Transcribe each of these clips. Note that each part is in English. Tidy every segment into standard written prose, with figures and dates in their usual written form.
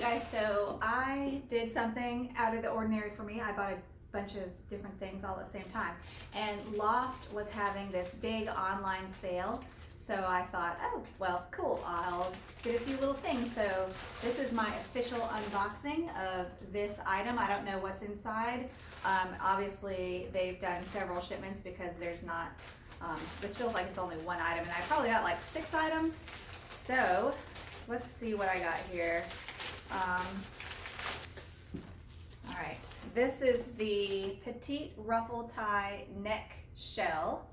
guys, so I did something out of the ordinary for me. I bought a bunch of different things all at the same time, and Loft was having this big online sale, so I thought, oh well, cool, I'll get a few little things. So this is my official unboxing of this item. I don't know what's inside. Obviously they've done several shipments because there's not this feels like it's only one item, and I probably got like 6 items. So let's see what I got here. All right, this is the petite ruffle tie neck shell,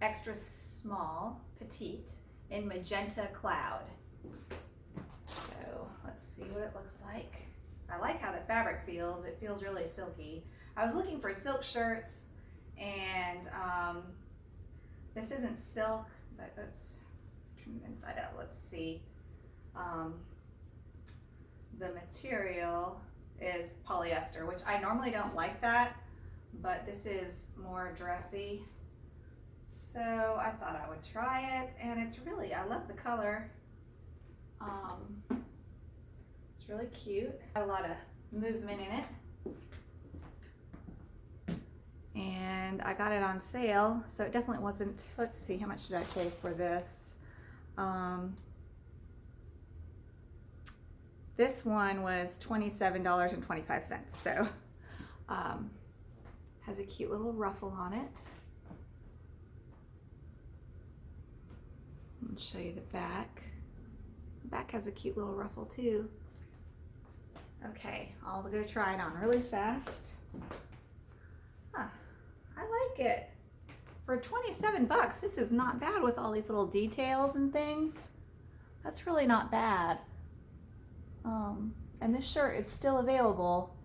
extra small, petite, in magenta cloud. So let's see what it looks like. I like how the fabric feels. It feels really silky. I was looking for silk shirts, and this isn't silk, but oops, turn it inside out. Let's see. The material is polyester, which I normally don't like that, but this is more dressy. So I thought I would try it, and it's really, I love the color. It's really cute. Got a lot of movement in it. And I got it on sale, so it definitely wasn't, let's see, how much did I pay for this? This one was $27.25, so has a cute little ruffle on it. I'll show you the back. The back has a cute little ruffle too. Okay, I'll go try it on really fast. Huh, I like it. For 27 bucks, this is not bad with all these little details and things. That's really not bad. And this shirt is still available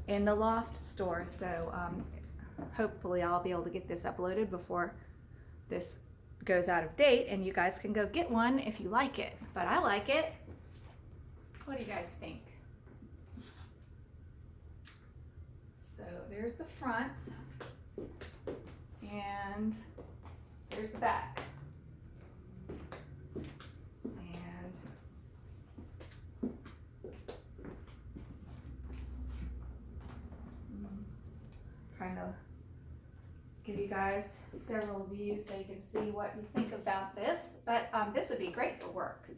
in the Loft store, so hopefully I'll be able to get this uploaded before this goes out of date, and you guys can go get one if you like it. But I like it. What do you guys think? So there's the front, and there's the back. Trying to give you guys several views so you can see what you think about this, but this would be great for work.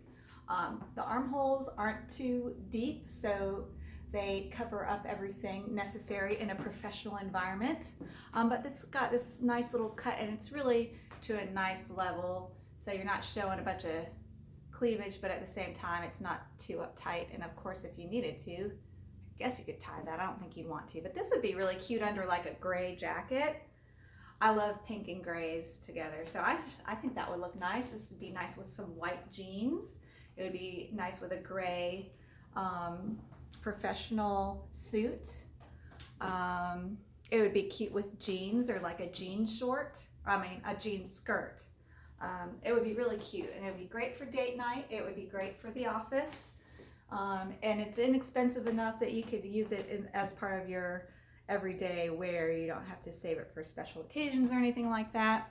The armholes aren't too deep, so they cover up everything necessary in a professional environment, but this got this nice little cut, and it's really to a nice level, so you're not showing a bunch of cleavage, but at the same time it's not too uptight. And of course, if you needed to, I guess you could tie that. I don't think you'd want to, but this would be really cute under like a gray jacket. I love pink and grays together, so I think that would look nice. This would be nice with some white jeans. It would be nice with a gray professional suit. It would be cute with jeans, or like a jean short, a jean skirt. It would be really cute, and it would be great for date night. It would be great for the office. And it's inexpensive enough that you could use it as part of your everyday wear. You don't have to save it for special occasions or anything like that.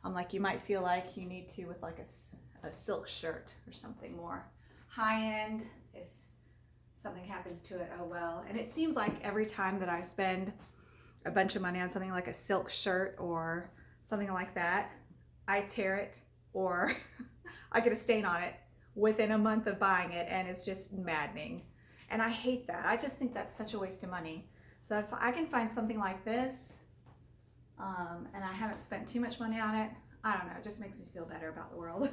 Like you might feel like you need to with like a silk shirt or something more high-end. If something happens to it, oh well. And it seems like every time that I spend a bunch of money on something like a silk shirt or something like that, I tear it, or I get a stain on it within a month of buying it, and it's just maddening. And I hate that. I just think that's such a waste of money. So if I can find something like this, and I haven't spent too much money on it, I don't know, it just makes me feel better about the world.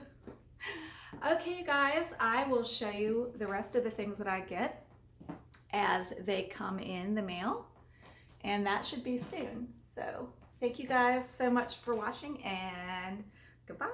Okay, you guys, I will show you the rest of the things that I get as they come in the mail, and that should be soon. So thank you guys so much for watching, and goodbye.